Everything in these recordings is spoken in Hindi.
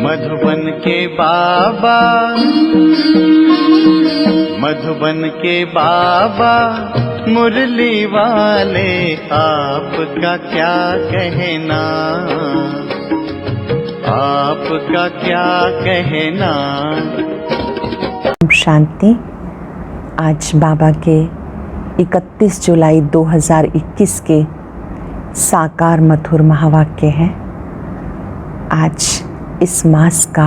मधुबन के बाबा, मधुबन के बाबा मुरली वाले, आपका क्या कहना, आपका क्या कहना। शांति। आज बाबा के 31 जुलाई 2021 के साकार मधुर महावाक्य है। आज इस मास का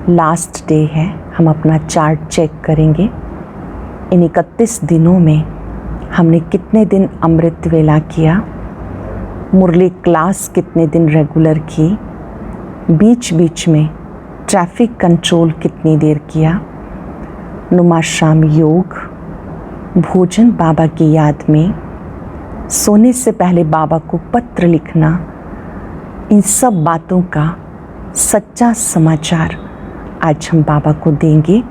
लास्ट डे है। हम अपना चार्ट चेक करेंगे। इन 31 दिनों में हमने कितने दिन अमृत वेला किया, मुरली क्लास कितने दिन रेगुलर की, बीच बीच में ट्रैफिक कंट्रोल कितनी देर किया, नुमाशाम योग, भोजन बाबा की याद में, सोने से पहले बाबा को पत्र लिखना, इन सब बातों का सच्चा समाचार आज हम बाबा को देंगे।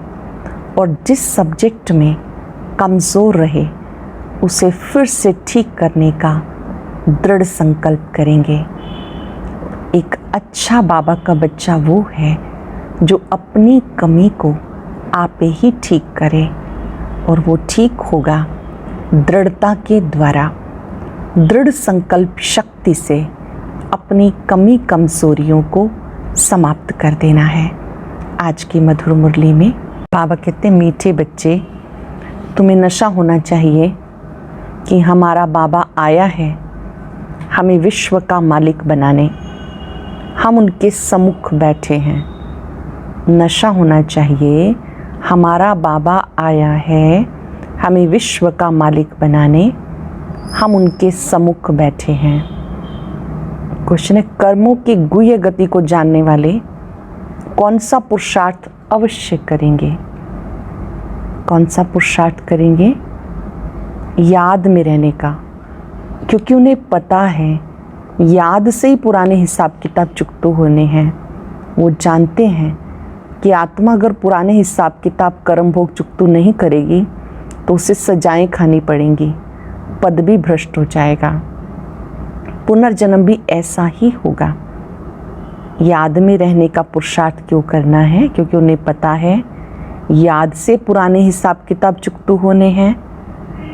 और जिस सब्जेक्ट में कमज़ोर रहे उसे फिर से ठीक करने का दृढ़ संकल्प करेंगे। एक अच्छा बाबा का बच्चा वो है जो अपनी कमी को आप ही ठीक करे, और वो ठीक होगा दृढ़ता के द्वारा। दृढ़ संकल्प शक्ति से अपनी कमी कमज़ोरियों को समाप्त कर देना है। आज की मधुर मुरली में बाबा कहते हैं, मीठे बच्चे, तुम्हें नशा होना चाहिए कि हमारा बाबा आया है हमें विश्व का मालिक बनाने। हम उनके सम्मुख बैठे हैं। नशा होना चाहिए, हमारा बाबा आया है हमें विश्व का मालिक बनाने, हम उनके सम्मुख बैठे हैं। क्वेश्चन है, कर्मों की गुह्य गति को जानने वाले कौन सा पुरुषार्थ अवश्य करेंगे? कौन सा पुरुषार्थ करेंगे? याद में रहने का, क्योंकि उन्हें पता है याद से ही पुराने हिसाब किताब चुकतो होने हैं। वो जानते हैं कि आत्मा अगर पुराने हिसाब किताब कर्म भोग चुकतो नहीं करेगी तो उसे सजाएं खानी पड़ेंगी, पद भी भ्रष्ट हो जाएगा, पुनर्जन्म भी ऐसा ही होगा। याद में रहने का पुरुषार्थ क्यों करना है? क्योंकि उन्हें पता है याद से पुराने हिसाब किताब चुकतो होने हैं।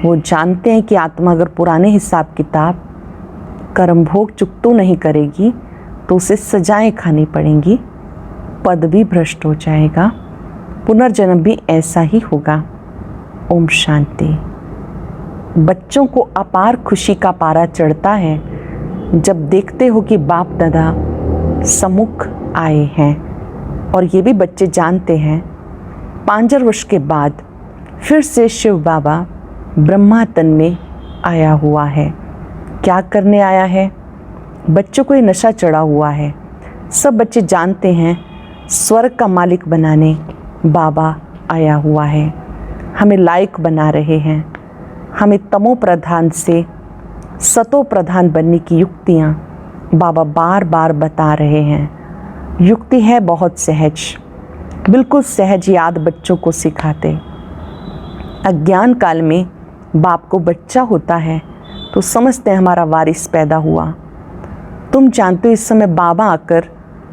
वो जानते हैं कि आत्मा अगर पुराने हिसाब किताब कर्म भोग चुकतो नहीं करेगी तो उसे सजाएं खानी पड़ेंगी, पद भी भ्रष्ट हो जाएगा, पुनर्जन्म भी ऐसा ही होगा। ओम शांति। बच्चों को अपार खुशी का पारा चढ़ता है जब देखते हो कि बाप दादा सम्मुख आए हैं। और ये भी बच्चे जानते हैं 5 वर्ष के बाद फिर से शिव बाबा ब्रह्मा तन में आया हुआ है। क्या करने आया है? बच्चों को ये नशा चढ़ा हुआ है। सब बच्चे जानते हैं स्वर्ग का मालिक बनाने बाबा आया हुआ है। हमें लायक बना रहे हैं। हमें तमो प्रधान से सतो प्रधान बनने की युक्तियाँ बाबा बार बार बता रहे हैं। युक्ति है बहुत सहज, बिल्कुल सहज याद बच्चों को सिखाते। अज्ञान काल में बाप को बच्चा होता है तो समझते हैं हमारा वारिस पैदा हुआ। तुम जानते हो इस समय बाबा आकर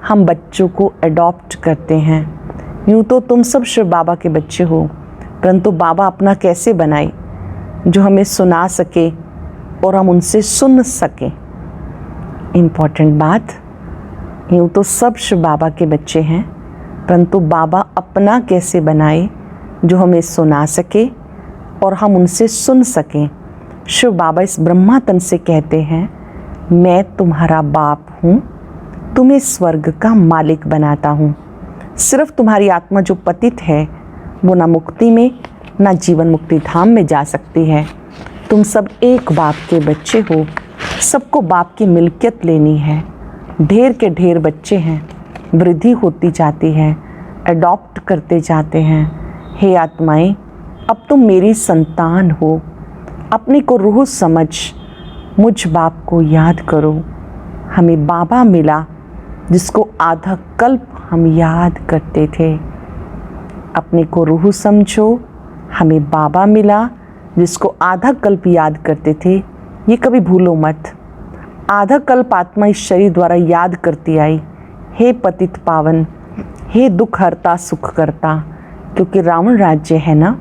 हम बच्चों को अडॉप्ट करते हैं। यूँ तो तुम सब शिव बाबा के बच्चे हो, परंतु बाबा अपना कैसे बनाए जो हमें सुना सके और हम उनसे सुन सकें। इम्पॉर्टेंट बात, यूँ तो सब शिव बाबा के बच्चे हैं, परंतु बाबा अपना कैसे बनाए जो हमें सुना सके और हम उनसे सुन सकें। शिव बाबा इस ब्रह्मा तन से कहते हैं, मैं तुम्हारा बाप हूँ, तुम्हें स्वर्ग का मालिक बनाता हूँ। सिर्फ तुम्हारी आत्मा जो पतित है वो ना मुक्ति में ना जीवन मुक्ति धाम में जा सकती है। तुम सब एक बाप के बच्चे हो, सबको बाप की मिल्कियत लेनी है। ढेर के ढेर बच्चे हैं, वृद्धि होती जाती है, अडॉप्ट करते जाते हैं। हे आत्माएं, अब तुम मेरी संतान हो। अपने को रूह समझ मुझ बाप को याद करो। हमें बाबा मिला जिसको आधा कल्प हम याद करते थे। अपने को रूह समझो, हमें बाबा मिला जिसको आधा कल्प याद करते थे। ये कभी भूलो मत। आधा कल्प आत्मा इस शरीर द्वारा याद करती आई, हे पतित पावन, हे दुख हरता सुख करता, क्योंकि रावण राज्य है ना।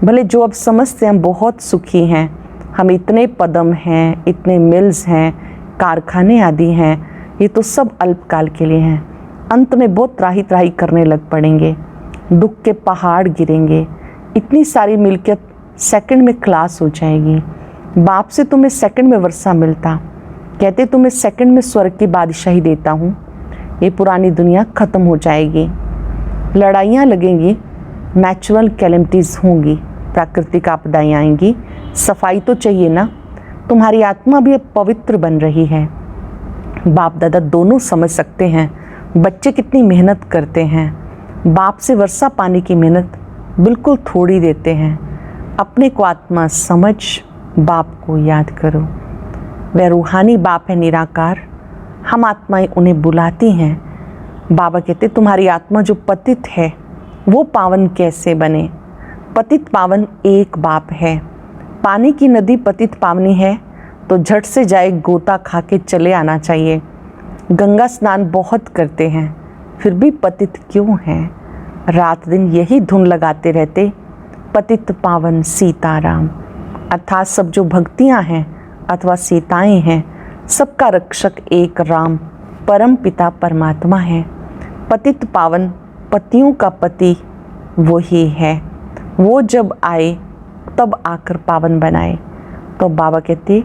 भले जो अब समझते हम बहुत सुखी हैं, हम इतने पदम हैं, इतने मिल्स हैं, कारखाने आदि हैं, ये तो सब अल्पकाल के लिए हैं। अंत में बहुत त्राही त्राही करने लग पड़ेंगे, दुख के पहाड़ गिरेंगे, इतनी सारी मिल्कियत सेकंड में क्लास हो जाएगी। बाप से तुम्हें सेकंड में वर्षा मिलता, कहते तुम्हें सेकंड में स्वर्ग की बादशाही देता हूँ। ये पुरानी दुनिया ख़त्म हो जाएगी, लड़ाइयाँ लगेंगी, नेचुरल कैलेमिटीज़ होंगी, प्राकृतिक आपदाएँ आएंगी। सफाई तो चाहिए ना। तुम्हारी आत्मा भी अब पवित्र बन रही है। बाप दादा दोनों समझ सकते हैं बच्चे कितनी मेहनत करते हैं। बाप से वर्षा पाने की मेहनत बिल्कुल थोड़ी देते हैं। अपने को आत्मा समझ बाप को याद करो। वह रूहानी बाप है निराकार, हम आत्माएं उन्हें बुलाती हैं। बाबा कहते तुम्हारी आत्मा जो पतित है वो पावन कैसे बने। पतित पावन एक बाप है। पानी की नदी पतित पावनी है तो झट से जाए गोता खा के चले आना चाहिए। गंगा स्नान बहुत करते हैं फिर भी पतित क्यों हैं। रात दिन यही धुन लगाते रहते, पतित पावन सीताराम। अर्थात सब जो भक्तियाँ हैं अथवा सीताएं हैं, सबका रक्षक एक राम परम पिता परमात्मा है। पतित पावन पतियों का पति वही है। वो जब आए तब आकर पावन बनाए। तो बाबा कहते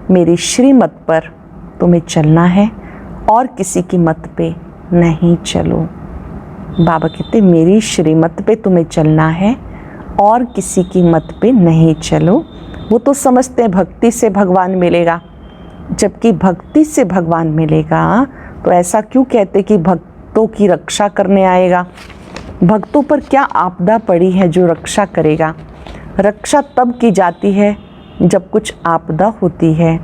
मेरी श्रीमत पर तुम्हें चलना है और किसी की मत पे नहीं चलो। बाबा कहते मेरी श्रीमत पे तुम्हें चलना है और किसी की मत पे नहीं चलो। वो तो समझते हैं भक्ति से भगवान मिलेगा, जबकि भक्ति से भगवान मिलेगा तो ऐसा क्यों कहते कि भक्तों की रक्षा करने आएगा। भक्तों पर क्या आपदा पड़ी है जो रक्षा करेगा। रक्षा तब की जाती है जब कुछ आपदा होती है।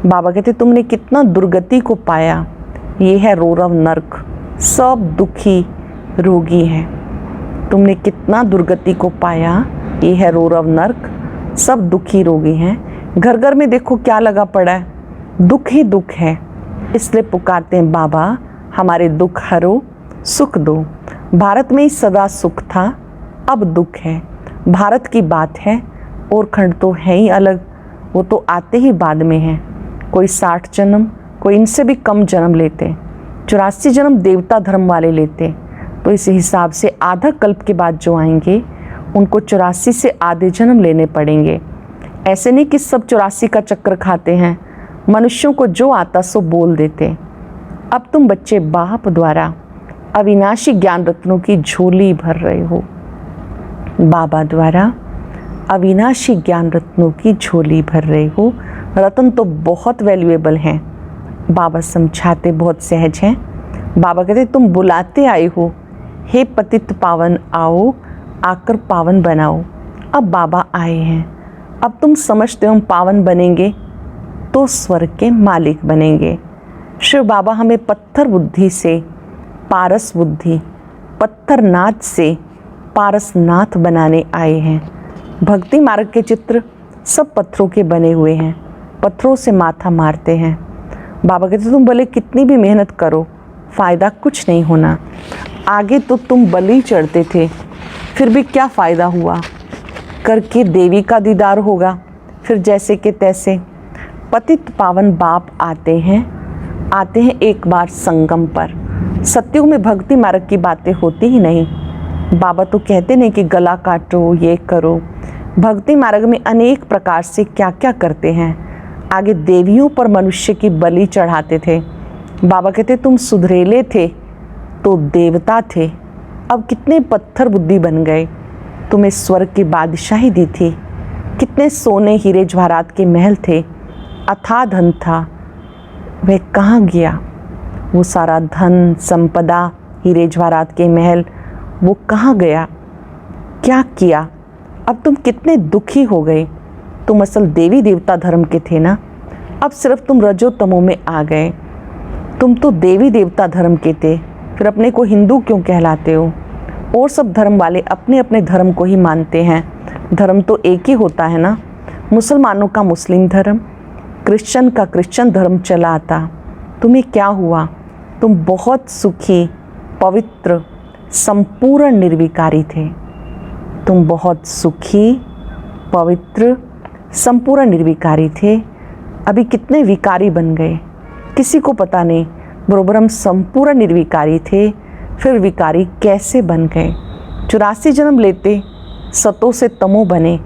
बाबा कहते तुमने कितना दुर्गति को पाया, ये है रोरव नर्क, सब दुखी रोगी हैं। तुमने कितना दुर्गति को पाया, ये है रोरव नर्क, सब दुखी रोगी हैं। घर घर में देखो क्या लगा पड़ा है, दुख ही दुख है। इसलिए पुकारते हैं बाबा हमारे दुख हरो सुख दो। भारत में ही सदा सुख था, अब दुख है। भारत की बात है और खंड तो है ही अलग, वो तो आते ही बाद में हैं। कोई 60 जन्म, कोई इनसे भी कम जन्म लेते, 84 जन्म देवता धर्म वाले लेते। तो इस हिसाब से आधा कल्प के बाद जो आएंगे उनको 84 से आधे जन्म लेने पड़ेंगे। ऐसे नहीं कि सब 84 का चक्कर खाते हैं, मनुष्यों को जो आता सो बोल देते। अब तुम बच्चे बाप द्वारा अविनाशी ज्ञान रत्नों की झोली भर रहे हो। बाबा द्वारा अविनाशी ज्ञान रत्नों की झोली भर रहे हो। रत्न तो बहुत वैल्यूएबल हैं। बाबा समझाते बहुत सहज हैं। बाबा कहते तुम बुलाते आए हो, हे पतित पावन आओ, आकर पावन बनाओ। अब बाबा आए हैं, अब तुम समझते हो हम पावन बनेंगे तो स्वर्ग के मालिक बनेंगे। शिव बाबा हमें पत्थर बुद्धि से पारस बुद्धि, पत्थरनाथ से पारसनाथ बनाने आए हैं। भक्ति मार्ग के चित्र सब पत्थरों के बने हुए हैं, पत्थरों से माथा मारते हैं। बाबा कहते तुम भले कितनी भी मेहनत करो, फ़ायदा कुछ नहीं होना। आगे तो तुम बलि चढ़ते थे, फिर भी क्या फ़ायदा हुआ। करके देवी का दीदार होगा, फिर जैसे के तैसे। पतित पावन बाप आते हैं एक बार संगम पर। सत्युग में भक्ति मार्ग की बातें होती ही नहीं। बाबा तो कहते नहीं कि गला काटो, ये करो। भक्ति मार्ग में अनेक प्रकार से क्या क्या करते हैं। आगे देवियों पर मनुष्य की बलि चढ़ाते थे। बाबा कहते तुम सुधरेले थे तो देवता थे, अब कितने पत्थर बुद्धि बन गए। तुम्हें स्वर्ग की बादशाही दी थी, कितने सोने हीरे जवाहरात के महल थे, अथाह धन था, वह कहाँ गया। वो सारा धन संपदा हीरे जवाहरात के महल वो कहाँ गया, क्या किया। अब तुम कितने दुखी हो गए। तुम असल देवी देवता धर्म के थे ना, अब सिर्फ तुम रजो तमो में आ गए। तुम तो देवी देवता धर्म के थे, फिर अपने को हिंदू क्यों कहलाते हो। और सब धर्म वाले अपने अपने धर्म को ही मानते हैं। धर्म तो एक ही होता है ना। मुसलमानों का मुस्लिम धर्म, क्रिश्चियन का क्रिश्चियन धर्म चला आता। तुम्हें क्या हुआ, तुम तुम बहुत सुखी, पवित्र, संपूर्ण निर्विकारी थे। तुम बहुत सुखी, पवित्र, संपूर्ण निर्विकारी थे। अभी कितने विकारी बन गए किसी को पता नहीं। बरोबर हम संपूर्ण निर्विकारी थे, फिर विकारी कैसे बन गए। 84 जन्म लेते सतो से तमो बने,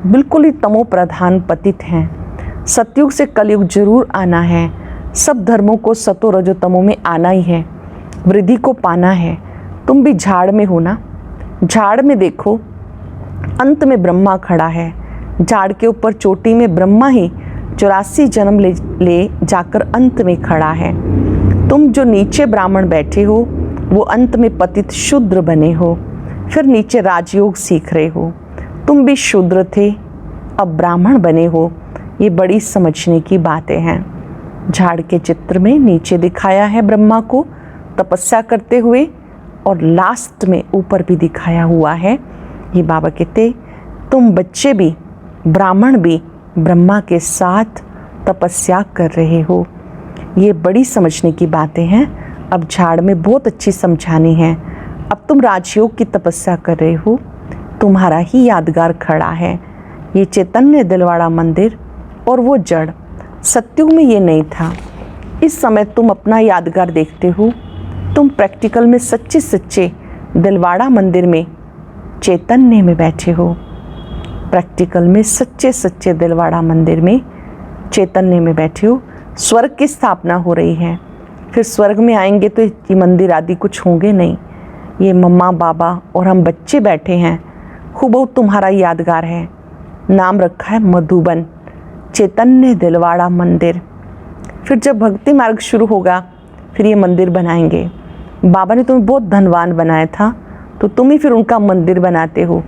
बिल्कुल ही तमो प्रधान पतित हैं। सतयुग से कलयुग जरूर आना है। सब धर्मों को सतो रजो तमो में आना ही है, वृद्धि को पाना है। तुम भी झाड़ में हो ना। झाड़ में देखो, अंत में ब्रह्मा खड़ा है। झाड़ के ऊपर चोटी में ब्रह्मा ही 84 जन्म ले जाकर अंत में खड़ा है। तुम जो नीचे ब्राह्मण बैठे हो वो अंत में पतित शूद्र बने हो, फिर नीचे राजयोग सीख रहे हो। तुम भी शूद्र थे, अब ब्राह्मण बने हो। ये बड़ी समझने की बातें हैं। झाड़ के चित्र में नीचे दिखाया है ब्रह्मा को तपस्या करते हुए, और लास्ट में ऊपर भी दिखाया हुआ है। ये बाबा कहते तुम बच्चे भी, ब्राह्मण भी ब्रह्मा के साथ तपस्या कर रहे हो। ये बड़ी समझने की बातें हैं। अब झाड़ में बहुत अच्छी समझानी है। अब तुम राजयोग की तपस्या कर रहे हो, तुम्हारा ही यादगार खड़ा है। ये चैतन्य दिलवाड़ा मंदिर और वो जड़, सत्युग में ये नहीं था। इस समय तुम अपना यादगार देखते हो। तुम प्रैक्टिकल में सच्चे सच्चे दिलवाड़ा मंदिर में चैतन्य में बैठे हो। प्रैक्टिकल में सच्चे सच्चे दिलवाड़ा मंदिर में चैतन्य में बैठे हो। स्वर्ग की स्थापना हो रही है। फिर स्वर्ग में आएंगे तो ये मंदिर आदि कुछ होंगे नहीं। ये मम्मा बाबा और हम बच्चे बैठे हैं। खूब तुम्हारा यादगार है। नाम रखा है मधुबन चैतन्य दिलवाड़ा मंदिर। फिर जब भक्ति मार्ग शुरू होगा फिर ये मंदिर बनाएंगे। बाबा ने तुम्हें बहुत धनवान बनाया था, तो तुम ही फिर उनका मंदिर बनाते हो।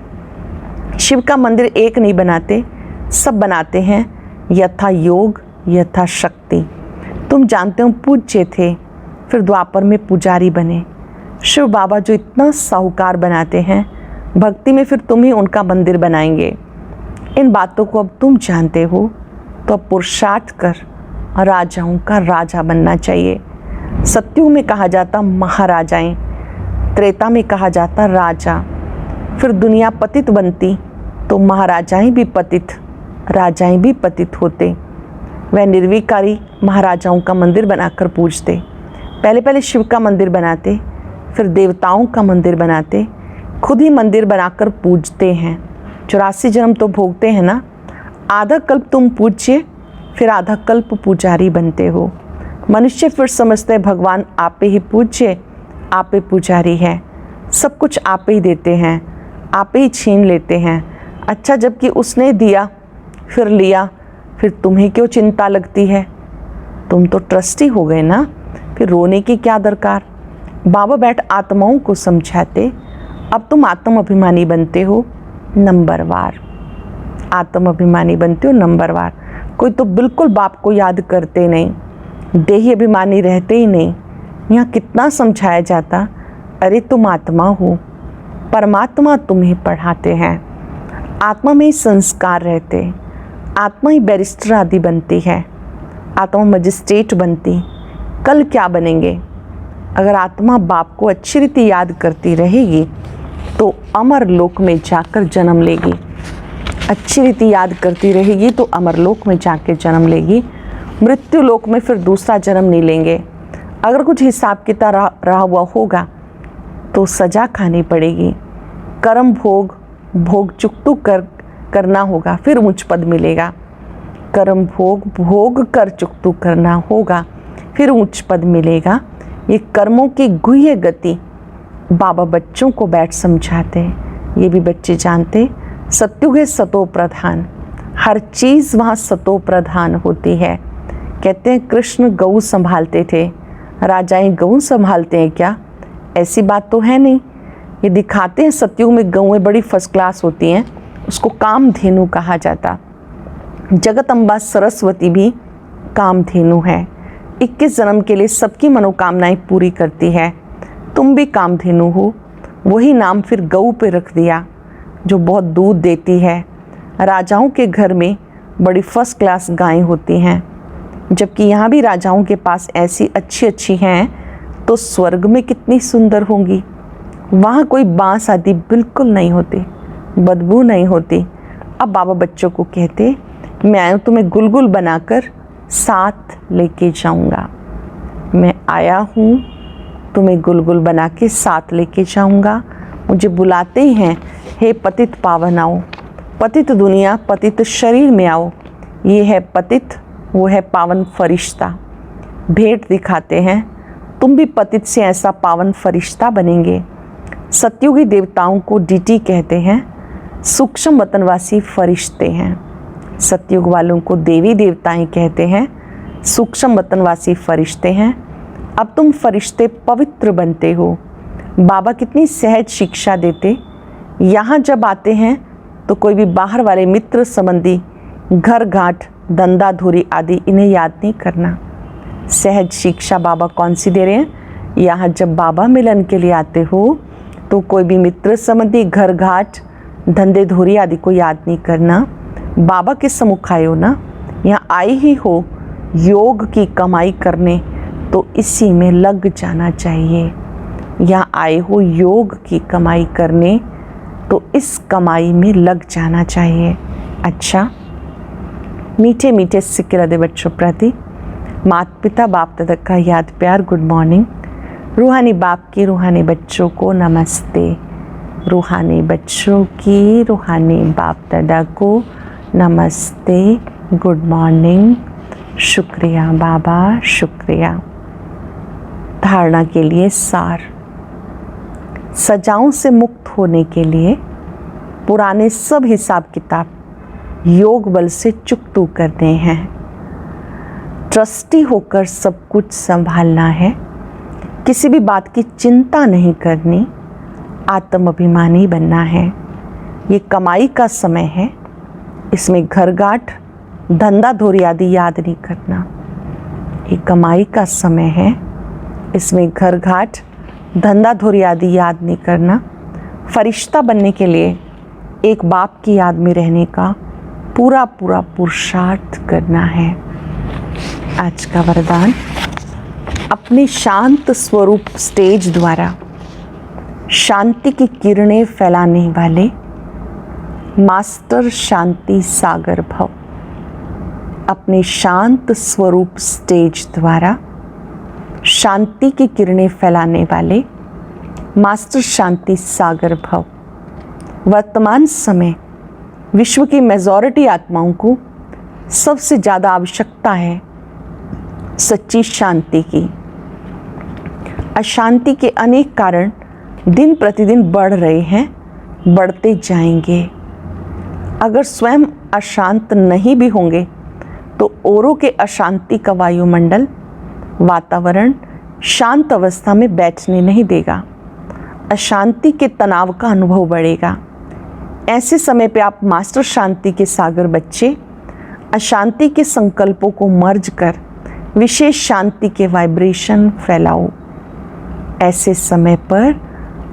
शिव का मंदिर एक नहीं बनाते, सब बनाते हैं यथा योग यथा शक्ति। तुम जानते हो पूज्य थे, फिर द्वापर में पुजारी बने। शिव बाबा जो इतना साहूकार बनाते हैं, भक्ति में फिर तुम ही उनका मंदिर बनाएंगे। इन बातों को अब तुम जानते हो, तो अब पुरुषार्थ कर राजाओं का राजा बनना चाहिए। सत्युग में कहा जाता महाराजाएं, त्रेता में कहा जाता राजा। फिर दुनिया पतित बनती तो महाराजाएं भी पतित, राजाएं भी पतित होते। वह निर्विकारी महाराजाओं का मंदिर बनाकर पूजते। पहले पहले शिव का मंदिर बनाते, फिर देवताओं का मंदिर बनाते, खुद ही मंदिर बनाकर पूजते हैं। 84 जन्म तो भोगते हैं ना। आधा कल्प तुम पूज्य, फिर आधा कल्प पुजारी बनते हो। मनुष्य फिर समझते हैं भगवान आप ही पूज्य, आप ही पुजारी है, सब कुछ आप ही देते हैं, आप ही छीन लेते हैं। अच्छा, जबकि उसने दिया फिर लिया, फिर तुम्हें क्यों चिंता लगती है? तुम तो ट्रस्टी हो गए ना, फिर रोने की क्या दरकार। बाबा बैठ आत्माओं को समझाते। अब तुम आत्म अभिमानी बनते हो नंबरवार, आत्म अभिमानी बनते हो नंबरवार। कोई तो बिल्कुल बाप को याद करते नहीं, देही अभिमानी रहते ही नहीं। यहाँ कितना समझाया जाता, अरे तुम आत्मा हो, परमात्मा तुम्हें पढ़ाते हैं। आत्मा में ही संस्कार रहते, आत्मा ही बैरिस्टर आदि बनती है, आत्मा मजिस्ट्रेट बनती। कल क्या बनेंगे? अगर आत्मा बाप को अच्छी रीति याद करती रहेगी तो अमर लोक में जाकर जन्म लेगी। अच्छी रीति याद करती रहेगी तो अमर लोक में जाकर जन्म लेगी। मृत्यु लोक में फिर दूसरा जन्म नहीं लेंगे। अगर कुछ हिसाब किताब रहा हुआ होगा तो सजा खानी पड़ेगी। कर्म भोग चुकतू करना होगा, फिर उच्च पद मिलेगा। कर्म भोग कर चुकतू करना होगा, फिर उच्च पद मिलेगा। ये कर्मों की गुह्य गति बाबा बच्चों को बैठ समझाते हैं। ये भी बच्चे जानते, सत्युग है सतो प्रधान, हर चीज़ वहाँ सतो प्रधान होती है। कहते हैं कृष्ण गऊ संभालते थे, राजाएं गऊ संभालते हैं क्या? ऐसी बात तो है नहीं। ये दिखाते हैं सतयुग में गऊएं बड़ी फर्स्ट क्लास होती हैं, उसको कामधेनु कहा जाता। जगत अम्बा सरस्वती भी कामधेनु है, 21 जन्म के लिए सबकी मनोकामनाएं पूरी करती है। तुम भी कामधेनु हो, वही नाम फिर गऊ पे रख दिया जो बहुत दूध देती है। राजाओं के घर में बड़ी फर्स्ट क्लास गायें होती हैं, जबकि यहाँ भी राजाओं के पास ऐसी अच्छी हैं तो स्वर्ग में कितनी सुंदर होंगी। वहाँ कोई बांस आदि बिल्कुल नहीं होती, बदबू नहीं होती। अब बाबा बच्चों को कहते, मैं आया तुम्हें गुलगुल बनाकर साथ लेके जाऊंगा। मैं आया हूँ, तुम्हें गुलगुल बना के साथ लेके जाऊंगा। मुझे बुलाते हैं, हे पतित पावन आओ, पतित दुनिया पतित शरीर में आओ। ये है पतित, वो है पावन फरिश्ता। भेंट दिखाते हैं, तुम भी पतित से ऐसा पावन फरिश्ता बनेंगे। सतयुगी देवताओं को डीटी कहते हैं, सूक्ष्म वतनवासी फरिश्ते हैं। सतयुग वालों को देवी देवताएं कहते हैं, सूक्ष्म वतनवासी फरिश्ते हैं। अब तुम फरिश्ते पवित्र बनते हो। बाबा कितनी सहज शिक्षा देते। यहाँ जब आते हैं तो कोई भी बाहर वाले मित्र संबंधी, घर घाट, धंधा धूरी आदि इन्हें याद नहीं करना। सहज शिक्षा बाबा कौन सी दे रहे हैं? यहाँ जब बाबा मिलन के लिए आते हो तो कोई भी मित्र संबंधी, घर घाट, धंधे धूरी आदि को याद नहीं करना। बाबा के सम्मुख आए हो ना, यहाँ आए ही हो योग की कमाई करने, तो इसी में लग जाना चाहिए। यहाँ आए हो योग की कमाई करने, तो इस कमाई में लग जाना चाहिए। अच्छा, मीठे मीठे सिक्के लदे बच्चों प्रति माता पिता बाप दादा का याद प्यार गुड मॉर्निंग। रूहानी बाप की रूहानी बच्चों को नमस्ते। रूहानी बच्चों की रूहानी बाप दादा को नमस्ते, गुड मॉर्निंग। शुक्रिया बाबा, शुक्रिया। धारणा के लिए सार। सजाओं से मुक्त होने के लिए पुराने सब हिसाब किताब योग बल से चुकतू करने हैं। ट्रस्टी होकर सब कुछ संभालना है। किसी भी बात की चिंता नहीं करनी। आत्म अभिमानी बनना है। ये कमाई का समय है, इसमें घर गांठ, धंधा धोरी आदि याद नहीं करना। ये कमाई का समय है, इसमें घर घाट, धंधा धोरी आदि याद नहीं करना। फरिश्ता बनने के लिए एक बाप की याद में रहने का पूरा पूरा पुरुषार्थ करना है। आज का वरदान, अपने शांत स्वरूप स्टेज द्वारा शांति की किरणें फैलाने वाले मास्टर शांति सागर भव। अपने शांत स्वरूप स्टेज द्वारा शांति की किरणें फैलाने वाले मास्टर शांति सागर भव। वर्तमान समय विश्व की मेजॉरिटी आत्माओं को सबसे ज़्यादा आवश्यकता है सच्ची शांति की। अशांति के अनेक कारण दिन प्रतिदिन बढ़ रहे हैं, बढ़ते जाएंगे। अगर स्वयं अशांत नहीं भी होंगे तो औरों के अशांति का वायुमंडल, वातावरण शांत अवस्था में बैठने नहीं देगा। अशांति के तनाव का अनुभव बढ़ेगा। ऐसे समय पे आप मास्टर शांति के सागर बच्चे अशांति के संकल्पों को मर्ज कर विशेष शांति के वाइब्रेशन फैलाओ। ऐसे समय पर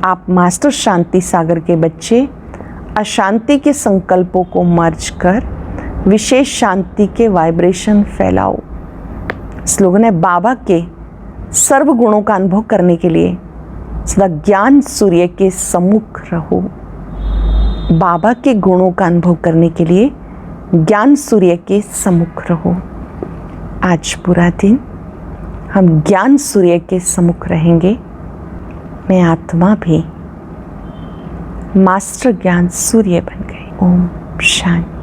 आप मास्टर शांति सागर के बच्चे अशांति के संकल्पों को मर्ज कर विशेष शांति के वाइब्रेशन फैलाओ। स्लोगन है, बाबा के सर्व गुणों का अनुभव करने के लिए सदा ज्ञान सूर्य के सम्मुख रहो। बाबा के गुणों का अनुभव करने के लिए ज्ञान सूर्य के सम्मुख रहो। आज पूरा दिन हम ज्ञान सूर्य के सम्मुख रहेंगे। मैं आत्मा भी मास्टर ज्ञान सूर्य बन गई। ओम शांति।